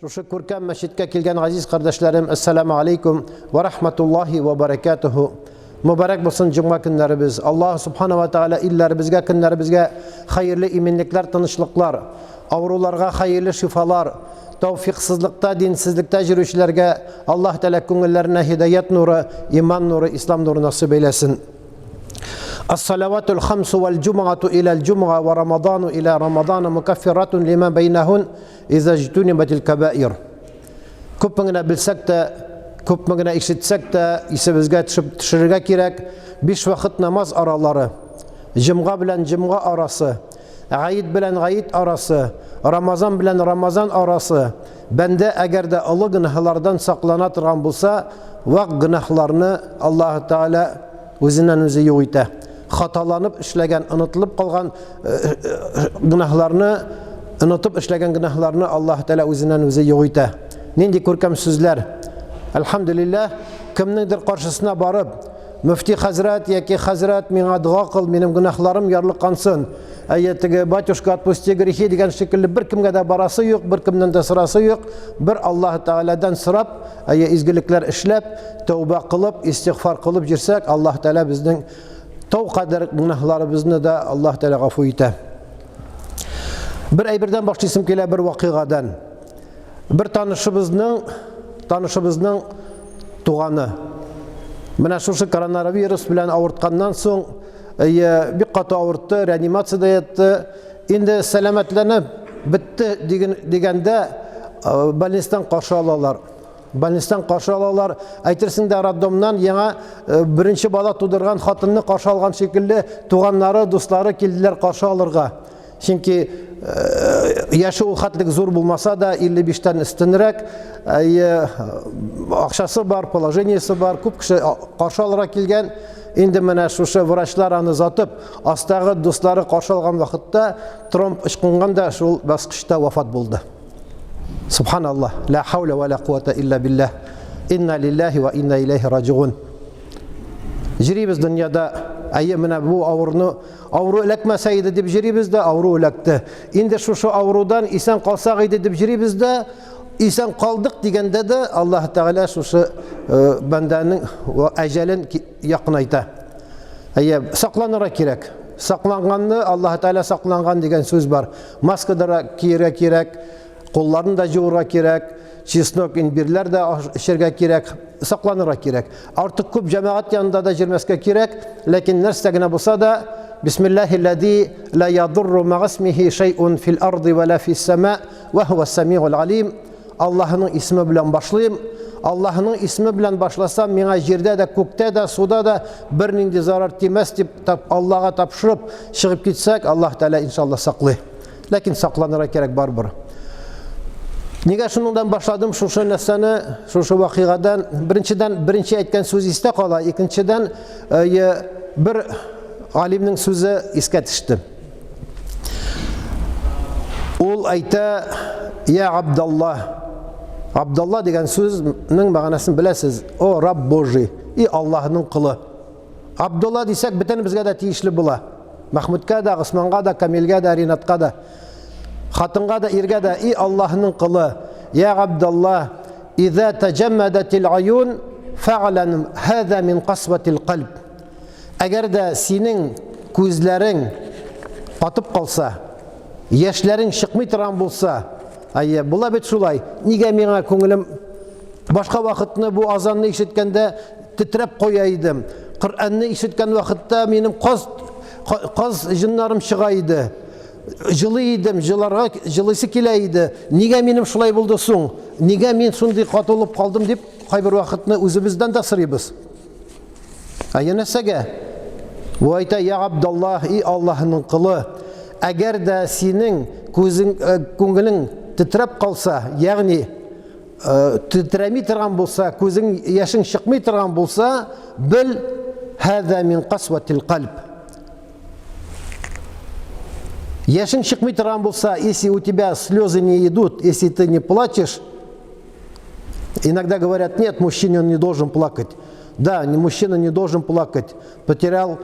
Шушы күркәм мәчеткә килгән газиз кардәшләрем, ассаламу алейкум ва рахматуллахи ва баракатуху. Mübarek bulsun cuma günlerimiz. Allah subhanahu wa ta'ala illerimizge, günlerimizge hayırlı iminlikler, tanışlıklar, avrularga hayırlı şifalar, tevfiksizlikte, dinsizlikte yürüyüşlerge Allah Teala küngellerine hidayet nuru, iman nuru, İslam nuru nasip eylesin. As-salavatul khamsu vel cum'atu ila'l cum'a ve ramadanu ila ramadana mukaffiratun liman beynehun iza jtunibatil kebair. Köpüngene bilsek de, köpüngene işitsek de isibizge düşürürge kirek 5 vakit namaz araları, cum'a bilen cum'a arası, Gayit bilen gayit arası, Ramazan bilen Ramazan arası, bende eğer de ılı günahlardan saklanatırgan bulsa, vak günahlarını Allah Teala özünden özü yoğuyta. Hatalanıp işlegen, unutulup kalgan günahlarını, unutup işlegen günahlarını Allah Teala özünden özü yoğuyta. Nindi körkem sözler. Elhamdülillah, kimnindir karşısına barıp, Müfti Hazret, yaki Hazret, mina dua kıl, benim günahlarım yarlıkansın. Ayetigi batuşka atpusti grihi degan şekilde bir kimge de barası yok, bir kimden de sırası yok. Bir Allah Teala'dan sırap, izgilikler işlep, tövbe kılıp, istiğfar kılıp jirsek, Allah Teala bizden tov kadar günahlarımızını da Allah Teala gafu ite. Bir aybirden başlaysam kele bir vakigadan. Bir tanışımızın tuğanı. Mana şu koronavirüs bilen avurtkandan soň bir qata avurttu, reanimatsiyada yatdı. Indi selametlenip bitti degende balnistan qarşı alalar. Balnistan qarşı alalar. Aytırсың da raddomdan yana birinci bala tudurgan xatınını qarşı algan şekilde tuğanları, dostları keldiler qarşı alırga. Çünkü yaşı o xatlık zor bulmasa da 55'ten üstünrek, akşası var, poложениесі var, көп kişi qarşı alarak kelgen. Indi mana şuşa vraçlar anı zatıp, astagı dostları qarşı algan vaqtda Trump ışqınğanda şol basqışta vafat buldu. Subhanallah, la havle ve la kuvvete illa billah. İnna lillahi ve inna ileyhi raciun. Jiribiz dünyada ayyemine bu avru elekmeseydi dip jiribizde avru elekti. Indi şu avrudan isen kalsağıydı dip jiribizde isen kaldık degende de Allah Teala şu bendenin ecelin yakınayta. Saklanıra kirek. Saklanganını Allah Teala saklangan degen söz var. Maskadara kirek, kollarını da jıvıra kirek, çisnok inbirler de işerge kirek, saklanıra kirek. Artık küp cemaat yanında da jirmeske kirek, lakin nerstegine bulsa da Bismillahillezî la yadurru ma'asmihi şey'un fil ardı ve la fis sema ve huves-semî'ul alîm. Allah'ın ismi bilen başlayayım. Allah'ın ismi bilen başlasam, mina yerde de, kökte de, suda da bir nindi zarar timez deyip Allah'a tapşırıp çıkıp gitsek, Allah Teala inşallah saklı. Lakin saklanıra gerek barbara. Nega şundan başladım şu nesneni, şu vakigadan, birinci aytgan söz iste kala, ikinciden bir alimnin sözü iske düştü. Ol ayta, ya Abdallah, Abdallah degen sözünün mağanasını bilesiz. O Rab Boji, Allah'ın kılı. Abdullah desek biten bizge de tiyişli bula. Mahmud'a da, Osman'a da, Kamil'e da, Rinat'a da, Hatın'a da, İrge de, Allah'ın kılı. Ya Abdallah, İza tecemmedetil ayun, fe'alen hâzâ min kasvetil kalb. Eğer de senin gözlerin atıp kalsa, yaşların çıkmıytıran bulsa, bula bet şulay, nige mena köngülüm başka vakitini bu azanını işitkende titrep koyaydım. Kur'an'ını işitken vakitte benim kaz jınlarım çıgaydı. Jılıydım, jılısı kileydi. Nige benim şulay buldu soň? Nige men şunday katılıp kaldım deyip kayber vakitini özümüzden de sırıyız. Nesege? Bu ayta ya Abdallah, Allah'ın kılı. Eğer de senin köngülün titrep kalsa, yani titremi tırgan bulsa, közün yaşın çıkmay tırgan bulsa, bil hâzâ min kasvetil kalb. Yaşın çıkmay tırgan bulsa, если у тебя слезы не идут, если ты не плачешь, иногда говорят, нет, мужчина не должен плакать. Да, мужчина не должен плакать. Потерял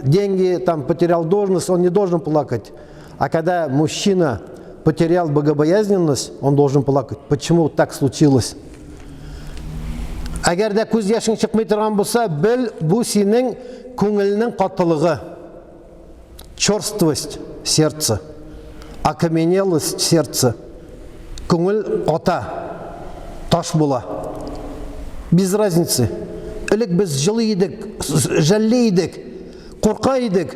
деньги, там, потерял должность, он не должен плакать. А когда мужчина потерял богобоязненность, он должен плакать. Почему так случилось? Әгәр дә күз яшың чыкмый торган булса, бел, бу синең күңелнең катылыгы. Черствость сердца, окаменелость сердца. Күңел ата, таш була. Без разницы. Элек без жылы идек, жәлле идек, курка идек.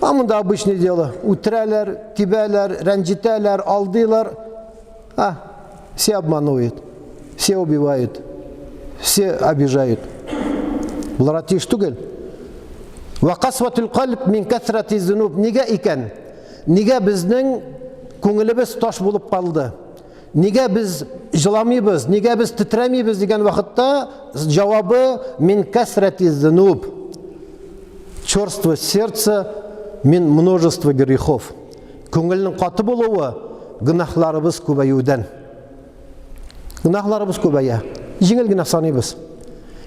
А монда обычное дело. Үтерәләр, тибәләр, рәнҗетәләр, алдыйлар. Все обманывают, все убивают, все обижают. Булар тиеш түгел. Ва касватул калб мин касрати зунуб. Нигә икән? Нигә безнең күңелебез таш булып калды? Нигә без җыламыйбыз? Нигә без титрәмибез дигән вакытта җавабы мин касрати зунуб. Черство сердца мин множество грехов. Күңелнең каты булуы гынахларыбыз күбәюдән. Гынахларыбыз күбәя. Җиңел генә саныйбыз.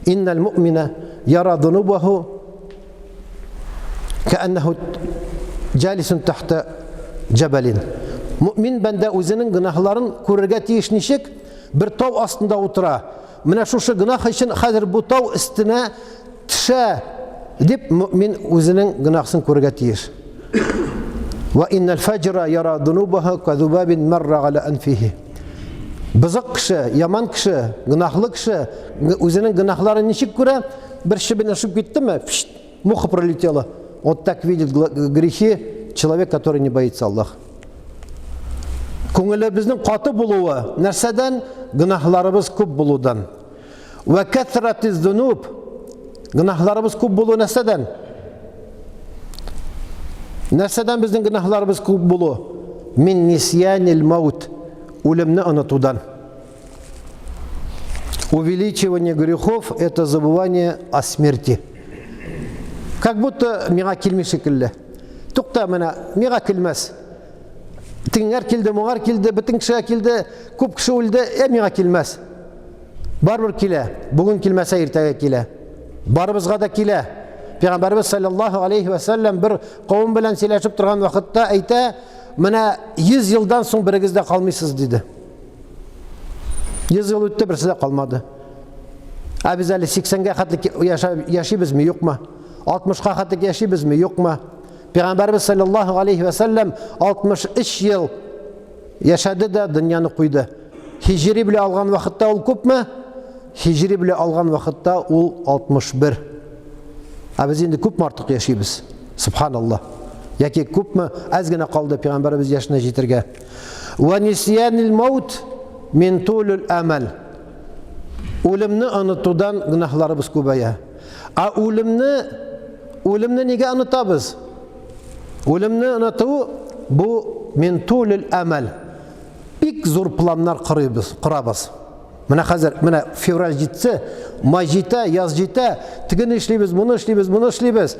Иннал муъмина яра зунубаху кәаннәһу җалисун тахта җабалин. Муъмин бәндә үзенең гынахларын күрергә тиеш ничек? Бер тау астында утыра. Менә шушы гынах өчен хәзер бу тау өстенә төшә дип муъмин үзенең гынахсын күрергә тиеш. Ва иннал фаҗра яра зунубаһу кәзубабин марра ала анфиһи. Бызык кеше, яман кеше, гынахлы кеше үзенең гынахларын ничек күрә? Бер шибен ашып киттеме? Муха пролетела. Вот так видит грехи человек, который не боится Аллаха. Күңелебезнең каты булуы нәрсәдән? Гынахларыбыз күп булудан. Ва касрати зунуб. Гынахларыбыз күп булуы нәрсәдән? Нәрсәдән безнең гынахларыбыз күп булуы? Мин нисьянил маут. Үлемне онытудан. Увеличивание грехов – это забывание о смерти. Как будто миңа килми шикелле. Тукта менә, миңа килмәс. Тиңәр килде, моңар килде, битең кешегә килде, күп кеше үлде, миңа килмәс. Барбыр килә, бүген килмәсә иртәгә килә. Барыбызга да килә. Пәйгамбәрбез саллаллаһу алейхи ва саллям бер кавым белән сөйләшеп торган вакытта әйтә, менә 100 елдан соң берегездә калмыйсыз диде. 100 ел үтте, берсе дә калмады. Без әле 80-гә хәтлек яшибезме, юкмы? 60-ка хәтлек яшибезме, юкмы? Пәйгамбәрбез саллаллаһу алейхи ва саллям 63 ел яшәде дә дөньяны куйды. Хиҗри белән алган вакытта ул күпме? Хиҗри белән алган вакытта ул 61. Без инде күпме артык яшибез? Субханаллах. Яки күпме аз гына калды пәйгамбәрбез яшенә җитәргә. Ва нисьянил маут мин тулул амал. Үлемне онытудан гынахларыбыз күбәя. Үлемне нигә онытабыз? Үлемне оныту бу мин тулул амал. Бик зур планнар кырабыз. Менә хәзер, менә февраль җитсә, май җитә, яз җитә, тигене эшлибез, моны эшлибез, моны эшлибез.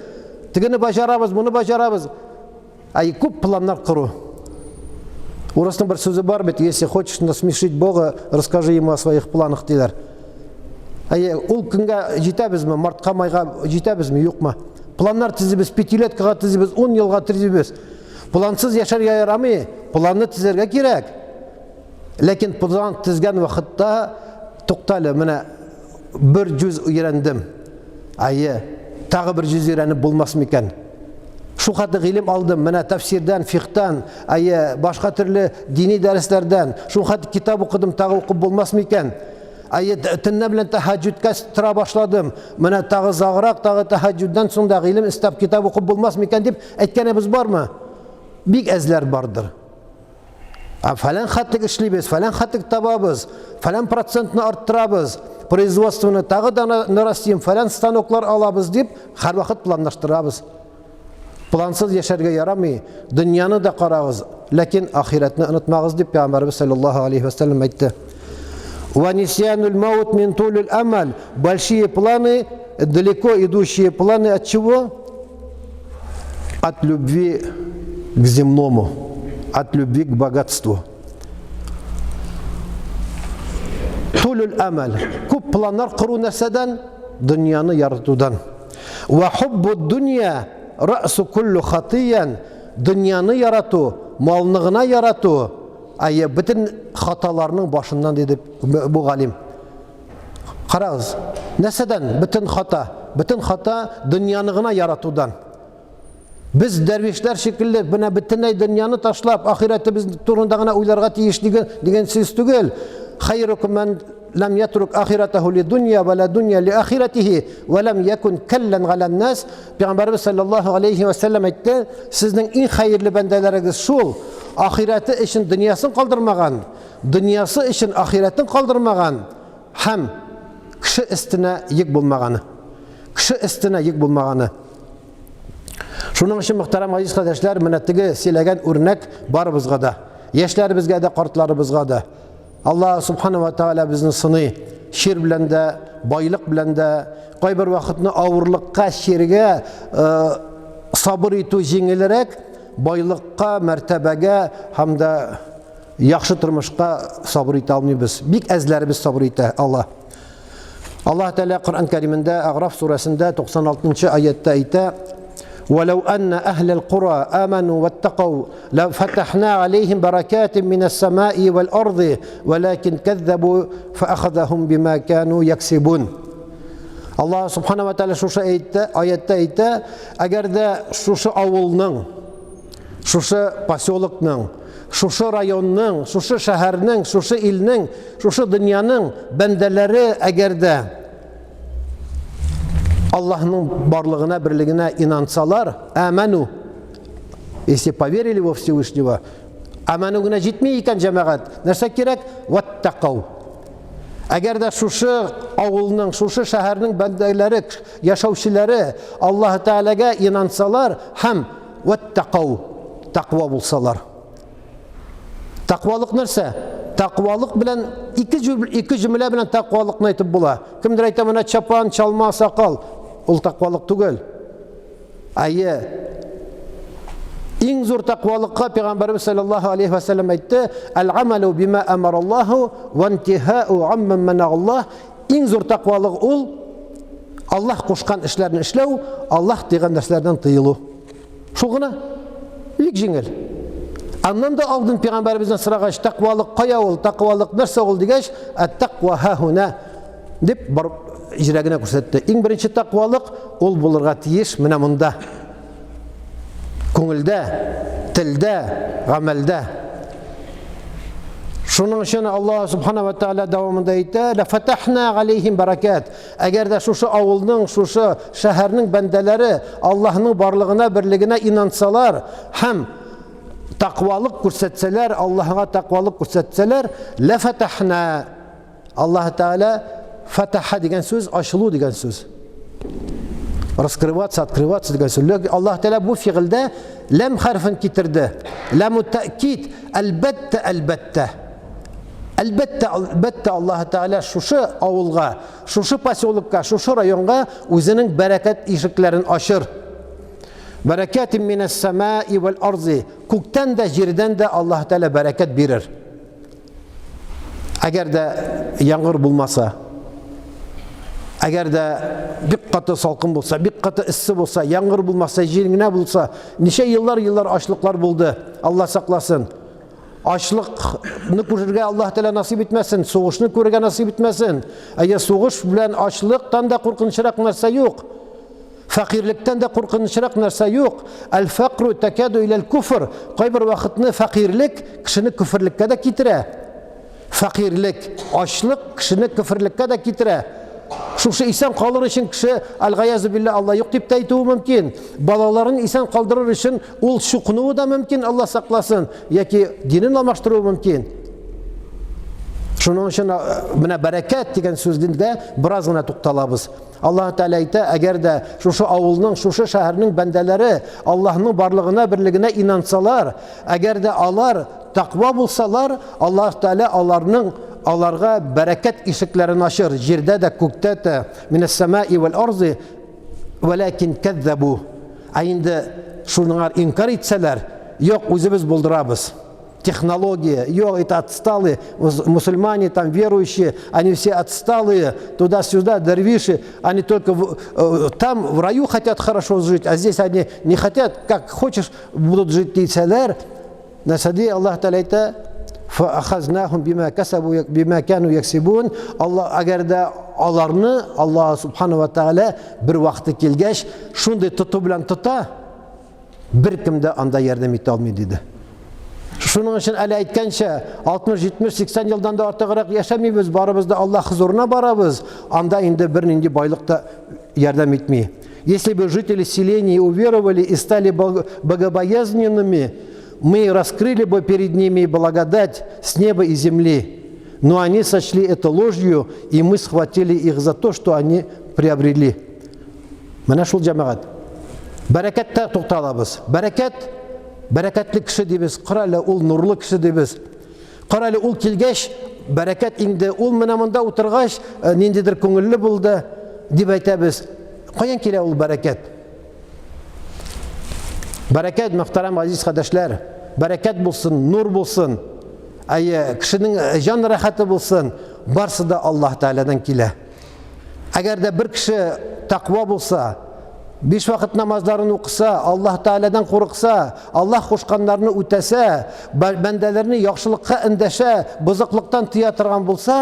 Тигене баҗарабыз, моны баҗарабыз. Күп планнар кыру. Урысның бер сүзе бар бит, если хочешь насмешить Бога, расскажи ему о своих планах диләр. Ул көнгә җитәбезме, мартка, майга җитәбезме, юкмы? Планнар тизибез, 5-леткага тизибез, 10 елга тизибез. Плансыз яшәргә ярамый, планны тизәргә кирәк. Ләкин план тизгән вакытта туктале, менә бер җүз өйрәндем. Тагы бер җүз өйрәнеп булмасмы икән? Шу хәтле гыйлем алдым, менә тафсирдан, фикътан, башка төрле дини дәресләрдән, шу хәтле китап укыдым, тагы укып булмасмы икән? Төнне белән тәһаҗҗүдкә тора башладым. Менә тагы загырак, тагы тәһаҗҗүддән соң да гыйлем истәп китап укып булмасмы икән дип әйткәнебез бармы? Бик әзләр бардыр. Фәлән хәтлек эшлибез, фәлән хәтлек табабыз, фәлән процентны арттырабыз, производствоны тагы да нарастим, фәлән станоклар алабыз дип һәр вакыт планлаштырабыз. Плансыз яшәргә ярамый, дөньяны да карагыз, ләкин ахиратны онытмагыз дип Пәйгамбәрбез саллаллаһу алейхи ва саллям әйтте. Ва нисьянул маут мин тулул амал. Большие планы, далеко идущие планы от чего? От любви к земному, от любви к богатству. Тулул амал. Күп планнар кыру нәрсәдән? Дөньяны яратудан. Ва хуббу дөнья рәсу куллу хатиян. Дөньяны ярату, малны гына ярату Bütün hatalarının başından dedi bu galim. Qarağız. Neseden bütün hata? Bütün hata dünyanı gına yaratudan. Biz dervişler şekilde buna bütünley dünyanı taşlap ahirette biz turunda gına uylarga tiyişligi degen söz tügel. Hayrukum men lem yetruk ahiretehu li dunya ve la dunya li ahiretihi ve lem yekun kellen galen nas. Peygamberimiz sallallahu aleyhi ve sellem aytdı. Sizin en hayırlı bendeleriniz şul. Ahireti için dünyasını kaldırmagan, dünyası için ahiretin kaldırmagan hem kişi üstüne yük bulmaganı. Kişi üstüne yük bulmaganı. Şunun için muhterem aziz kardeşler, minnettigi silegen örnek var bizga da. Yaşlarımızga da, kartlarımızga da. Allah subhanahu wa ta'ala bizni sını şir bilen de, baylık bilen de, koy bir vakitni ağırlıkka, şirge, sabır etu jеңелерек, baylıkka, mertebege, hem de yaxşı turmuşqa sabır ete almayız. Bik ezlerimiz sabır ete Allah. Allah Teala Kur'an-ı Kerim'inde A'raf suresinde 96. ayette ayette وَلَوْ أَنَّ أَهْلَ الْقُرَى آمَنُوا وَاتَّقَوْا لَفَتَحْنَا عَلَيْهِمْ بَرَكَاتٍ مِنَ السَّمَاءِ وَالْأَرْضِ وَلَكِنْ كَذَّبُوا فَأَخَذَهُمْ بِمَا كَانُوا يَكْسِبُونَ. Allah subhanahu wa ta'ala şu ayette ayette eğer de şu avulның, şu posyolukның, şu rayonның, şu şehirның, şu ilның, şu dünyanın bendeleri eğer de Allah'ın varlığına, birliğine inansalar, amenu, если поверили во Всевышнего, amenu güne gitmeyken cemaat, nerse gerek? Vattaqav. Eğer de şu avulның, şu şehirnin bendeleri, yaşavçıları Allah Teala'ya inansalar, hem vattaqav, takva bulsalar. Takvalık nerse? Takvalık bilen iki cümle bilen takvalıkны aytıp bula. Kimdir ayta bana çapan, çalma, sakal. Ol takvalık tugel. Ayı. En zor takvalıkka Peygamberimiz sallallahu aleyhi ve sellem aytdı. El-amelu bima emarallahu ve intihau ammen menallah. En zor takvalık ol. Allah koşkan işlerini işlev, Allah diyen derslerden tıyılı. Şu gına ilk jеңel. Andan da aldın Peygamberimizden sıragaş takvalık kaya ol, takvalık nerse ol digeş, et-takva hahuna dip bar icragına көрсетті. En birinci takvalık ol bulurga tiyiş mine munda. Көңілде, тілде, ғамелде. Şunun için Allah subhanahu wa ta'ala devamında ayette لَفَتَحْنَا عَلَيْهِمْ بَرَكَاتٍ. Eğer de şu avulның, şu şehirnin bendeleri Allah'ın varlığına, birliğine inansalar, hem takvalık görsetseler, Allah'a takvalık görsetseler, لَفَتَحْنَا. Allah Teala fataha degen söz, açılı degen söz. Раскрываться, открываться деген söz. Allah Teala bu fiilde lem harfini getirdi. Lemu te'kid, elbette, elbette. Elbette Allah Teala şu avulga, şu posyolukka, şu rayonga özünün bereket ışıklarını açır. Bereketin mines semai vel arzi. Kökten de yerden de Allah Teala bereket verir. Eğer de yağmur bulmasa, eğer de bir katı salkın bulsa, bir katı ısı bulsa, yağmur bulmasa, jirgine bulsa, nice yıllar açlıklar buldu. Allah saklasın. Açlıkını görürge Allah Teala nasip etmesin, soğuşunu görürge nasip etmesin. Eğer soğuş bilen açlıktan da korkunçrak narsa yok. Fakirlikten de korkunçrak narsa yok. El fakru tekadu ilel küfür. Koy bir vakitini fakirlik kişini küfürlükке de kitire. Fakirlik, açlık kişini küfürlükке de kitire. Şu insan kalır için kişi el-gayazu billah Allah yok deyip de aytuğu mümkün. Balaların insan kaldırır için ol şukunuğu da mümkün, Allah saklasın. Ya ki dinini almıştırığı mümkün. Şunun için buna bereket degen sözdinde biraz gına toxtalabız. Allah Teala aytdı, eğer de şu avulның, şu şehirnin bendeleri Allah'ın varlığına, birliğine inansalar, eğer de alar takva bulsalar, Allah Teala onlarga bereket ışıklarını açır. Jirde de, kökte de, mines semai vel arzi, velakin kezzebu. Ayında şunlar inkar etseler, yok özümüz buldurabız. Технология, йог это отсталые, мусульмане, там верующие, они все отсталые, туда-сюда, дервиши, они только там в раю хотят хорошо жить, а здесь они не хотят, как хочешь, будут жить дейсәләр. Насади Аллах Таала فَأَخَذْنَاهُمْ بِمَا كَانُوا يَكْسِبُونَ. Allah agar da alarını Allah subhanahu wa ta'ala bir vaqti kelgach shunday tutup bilan tuta, bir kim de anda yardım ete olmaydi dedi. Şunun için Ali aytgancha 60, 70, 80 yıldan da ortiqroq yaşamaymiz, barımızda Allah huzuruna barabız. Anda endi bir nindi boyliqda yardım etmey. Если бы жители селений уверовали и стали богобоязненными, мы раскрыли бы перед ними благодать с неба и земли. Но они сочли это ложью, и мы схватили их за то, что они приобрели. Mana shul jamoat. Barakatda to'xtalamiz. Barakatli kishi deymiz. Qarali ul nurli kishi deymiz. Qarali ul kelgach, barakat endi ul mana bunda o'tirgach, nindidir ko'ngilli bo'ldi deb aytamiz. Qayan kela ul barakat? Barakat muhtaram aziz qardoshlar, barakat bo'lsin, nur bo'lsin. Ay kishining jon rohati bo'lsin, barsi da Alloh taoladan kela. Agarda bir kishi taqvo bo'lsa, 5 vaqt namozlarini o'qisa, Alloh taoladan qo'rqsa, Alloh qo'shqanlarini o'tasa, bandalarni yaxshilikqa indasha, buzuqlikdan tiya turgan bo'lsa,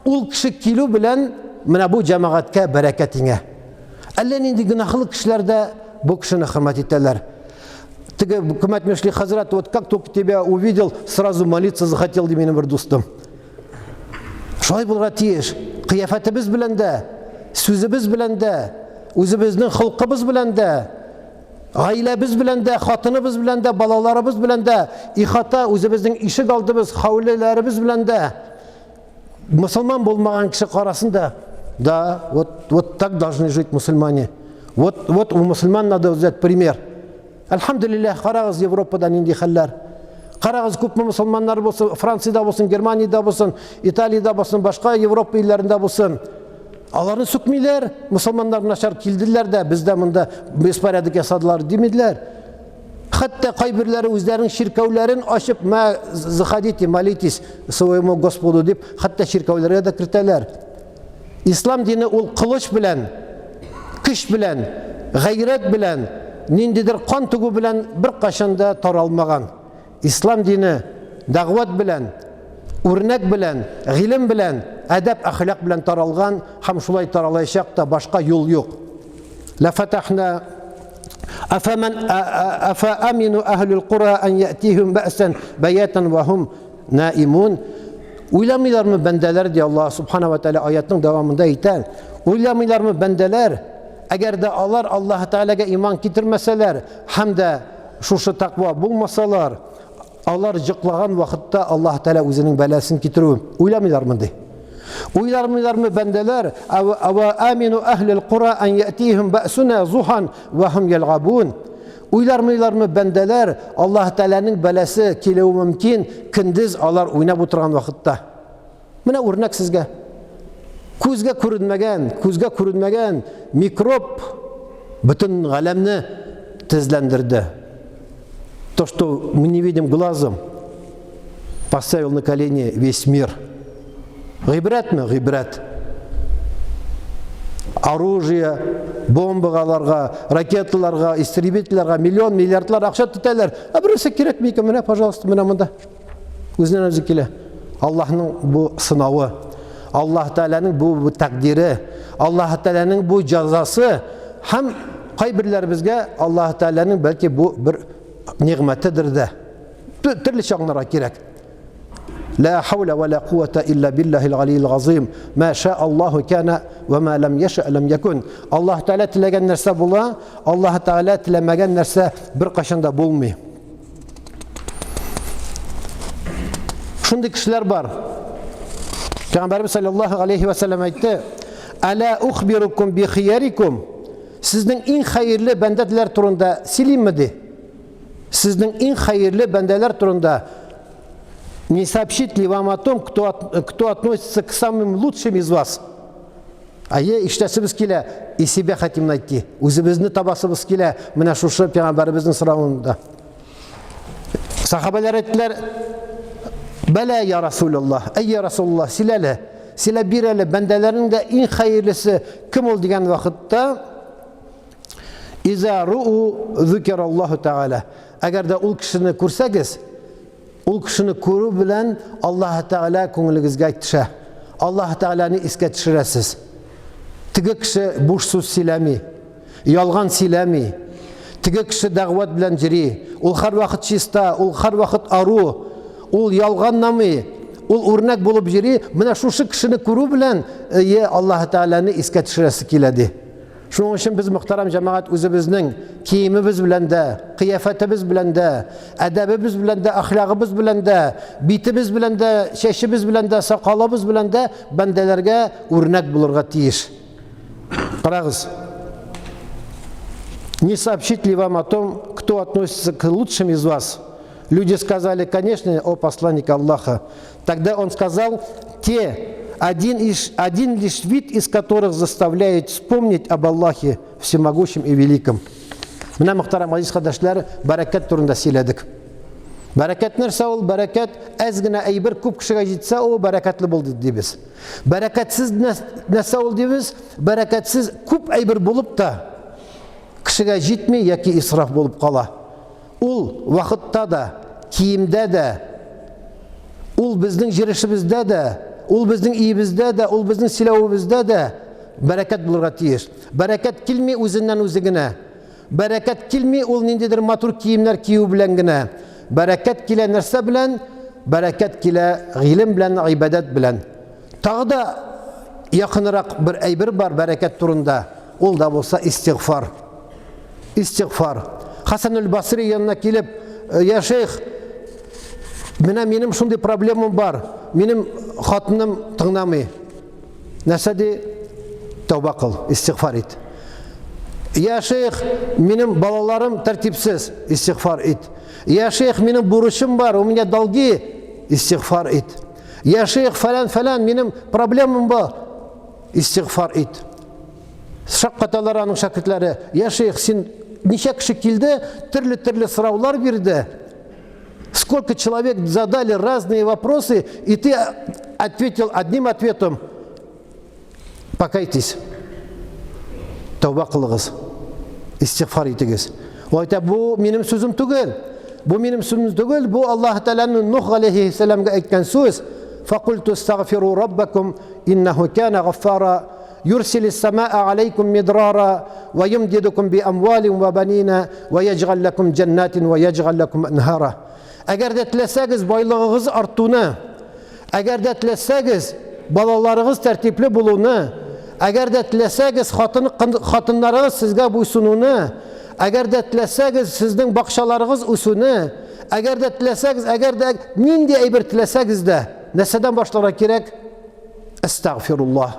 ul kishi kelu bilan mana bu jamoatga barakatinga. Allan endi gunohli kishilarda bu kishini hurmat etadilar. Hukumat Мешли Хазрат, вот как только тебя увидел, сразу молиться захотел менің бір достым. Шолай болға тиеш, қияфатыбыз біләнді, сөзібіз біләнді, өзіміздің хылқыбыз біләнді, ғайләбіз біләнді, қатыныбыз біләнді, балаларыбыз біләнді, ихата өзіміздің ішік алдыбыз, хаулелеріміз біләнді. Мұсылман болмаған кіші қарасында, да, вот так должны жить мусульмане. Вот у мусульман надо взять пример. Alhamdülillah, qarağız Evropadan indi xallar. Qarağız köpme musulmanlar bolsun, Fransiyada bolsun, Germaniyada bolsun, İtaliyada bolsun, başka Avrupa illerinde bolsun. Alarını sökmeyler, musulmanlar naşar kildiler de, bizde bunda besparedik yasadılar demediler. Hatta kaybirleri özlerinin şirkevlerin açıp ma zahaditi malitis своему Господу deyip hatta şirkevlere de kirteler. İslam dini ol kılıç bilen, kış bilen, gayret bilen, nindidir kan tuğu bilen bir kaşında taralmagan. İslam dini dağvat bilen, örnek bilen, ilim bilen, edep ahlak bilen taralgan, ham şulay taralayacak da başka yol yok. La fatahna afa aminu ahlul qura en ya'tihum ba'san bayatan ve hum naimun. Uylamıyorlar mı bendeler diye Allah subhanahu ve teala ayetinin devamında ayten. Uylamıyorlar mı bendeler? Eğer de Allah Teala'ya iman getirmeseler, hem de şu takva bulmasalar, Allah cıklagan vakitte Allah Teala özünün belasını getiriyor. Uylamıyorlar mı diye. Uylamıyorlar mı bendeler? Ava aminu ahlil qura en ya'tihum ba'suna zuhan ve hum yel'abun. Uylamıyorlar mı bendeler? Allah Teala'nın belası kilevi mümkün, gündüz Allah oynab oturgan vakitte. Mına örnek sizge. Көзге көрінмеген микроб bütün ғаламны тізлендірді. То, что мы не видим глазом, поставил на колени весь мир. Гибрат мы? Гибрат. Оружие, бомбаларға, ракеталарға, истребительларға миллион, миллиардлар ақша тұтайлар. А бірісі керек мейкі, міне, пожалуйста, міне мұнда. Өзінен өзі келе. Аллахның бұл сынауы. Allah Teala'nın bu takdiri, Allah Teala'nın bu cezası hem kaybirlerimizge Allah Teala'nın belki bu bir nimetidir de. Türlü şanlara gerek. La havle ve la kuvvete illa billahil aliyyil azim. Ma şa'allahu kana ve ma lem yeşa lem yekun. Allah Teala tilegen nerse bula, Allah Teala tilemegen nerse bir kaşında bulmuyor. Şundaki kişiler var. Peygamberimiz sallallahu aleyhi ve sellem ayette: "Ala ukhbirukum bi khiyarikum." Sizin en hayırlı bendeler turunda sileyim mi de? Sizin en hayırlı bendeler turunda не сообщить ли вам о том, кто относится к самым лучшим из вас? İştesimiz kile, и себя хотим найти. Özümüzni tabasımız kile, mına şu Peygamberimizin sıravında. Sahabeler ettiler, Bela ya Resulallah, ey ya Resulallah, sile birele bendelerin de en hayırlısı kim ol diyen vakitte İza ru'u zükerallahu Teala. Eğer de ol kişini kursakiz, ул кешене күрү белән Аллаһ Тәгалә күңелегезгә төшә. Аллаһ Тәгаләне искә төшерәсез. Теге кеше буш сүз сөйләми, ялган сөйләми. Теге кеше дәгъват белән йөри. Ул һәрвакыт чиста, ул һәрвакыт ару, ул ялганламый, ул үрнәк булып йөри. Менә шушы кешене күрү белән Аллаһ Тәгаләне искә төшерәсе килә ди. Шуның өчен без мөхтәрәм җәмәгать үзебезнең киемебез белән дә, кыяфәтебез белән дә, әдәбебез белән дә, әхлагыбыз белән дә, битебез белән дә, чәчебез белән дә, сакалыбыз белән дә бәндәләргә үрнәк булырга тиеш. Карагыз. Не сообщить ли вам о том, кто относится к лучшим из вас? Люди сказали, конечно, о посланник Аллаха. Тогда он сказал, те, один лишь вид из которых заставляет вспомнить об Аллахе всемогущем и великом. Менә мөхтәрәм азиз кардәшләр, бәрәкәт турында сөйләдек. Бәрәкәт нәрсә ул? Бәрәкәт әз генә әйбер күп кешегә җитсә, ул бәрәкәтле булды дибез. Бәрәкәтсез нәрсә ул дибез? Бәрәкәтсез күп әйбер булып та кешегә җитми яки исраф булып кала. Ул вакытта да, киемдә дә, ул безнең җирешебездә дә, ул безнең иебездә дә, ул безнең сөйләвебездә дә бәрәкәт булырга тиеш. Бәрәкәт килми үзеннән үзе генә. Бәрәкәт килми ул ниндидер матур киемнәр кию белән генә. Бәрәкәт килә нәрсә белән? Бәрәкәт килә гыйлем белән, ибадат белән. Тагы да якынрак бер әйбер бар бәрәкәт турында. Ул да булса истигъфар. Истигъфар. Хасан аль-Басри янына килеп, я шейх, менә минем шундый проблемам бар. Минем хатыным тыңламый. Нәрсә ди? Тәүбә кыл, истигъфар ит. Я шейх, минем балаларым тәртипсез, истигъфар ит. Я шейх, минем бурычым бар, у меня долги, истигъфар ит. Я шейх, фәлән, минем проблемам бар, истигъфар ит. Шаккаталар аның шәкертләре, я шейх, син ничә кеше килде, төрле сораулар бирде. Сколько человек задали разные вопросы, и ты ответил одним ответом. Покайтесь. Тәүбә кылыгыз. Истигъфар итегез. Ул әйтә, бу минем сүзем түгел. Бу минем сүзем түгел, бу Аллаһ Тәгаләнең Нух алейһиссәламга әйткән сүз. Фақулту стагфиру раббакум иннаху кана гаффара يرسل السماء عليكم مدرارا ويمددكم بأموال وبنين ويجعل لكم جنات ويجعل لكم أنهارا. Әгәр дә теләсәгез байлыгыгыз артуны, әгәр дә теләсәгез балаларыгыз тәртипле булуны, әгәр дә теләсәгез хатыннарыгыз сезгә буйсынуны, әгәр дә теләсәгез сезнең бакчаларыгыз үсүне, әгәр дә теләсәгез, әгәр дә нинди әйбер теләсәгез дә, нәрсәдән башларга кирәк? Астагфируллах.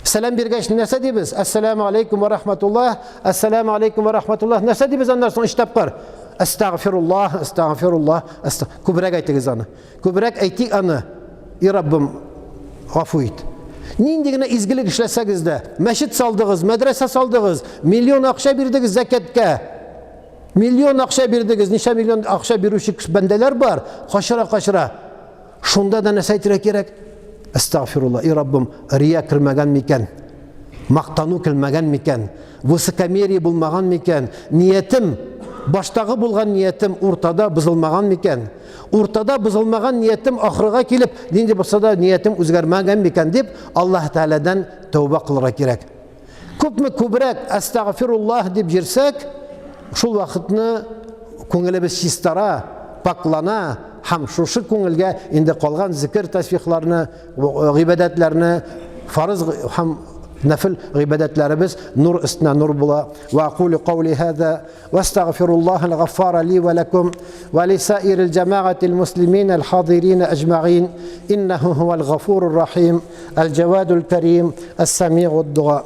Сәлам биргәч нәрсә дибез? Ассаламу алейкум ва рахматуллах, ассаламу алейкум ва рахматуллах. Нәрсә дибез аннан соң 3 тапкыр? Астагфируллах, астагфируллах. Күбрәк әйтегез аны. Күбрәк әйтик аны. И Раббым, гафу ит. Нинди генә изгелек эшләсәгез дә, мәчет салдыгыз, мәдрәсә салдыгыз, миллион акча бирдегез закәткә. Миллион акча бирдегез, ничә миллион акча бирүче бәндәләр бар. Кашыра. Шунда да нәрсә әйтергә кирәк? Астагфируллах, и Раббым, рия кирмәгән микән? Мактану килмәгән микән? Высокомерие булмаган микән? Ниятем, баштагы булган ниятем уртада бузылмаган микән? Уртада бузылмаган ниятем ахырга килеп, нинди булса да ниятем үзгәрмәгән микән дип, Аллаһ Тәгаләдән тәүбә кылырга кирәк. Күпме күбрәк астагфируллах дип җирсәк, шул вакытны күңелебез чистара, паклана, һәм шушы күңелгә инде калган зикр тасбихларны, гыйбадәтләрне, фарыз һәм نفل غيبادات لاربس نور استنا نور بلا وأقول قولي هذا واستغفر الله الغفار لي ولكم ولسائر الجماعة المسلمين الحاضرين أجمعين إنه هو الغفور الرحيم الجواد الكريم السميع الدعاء.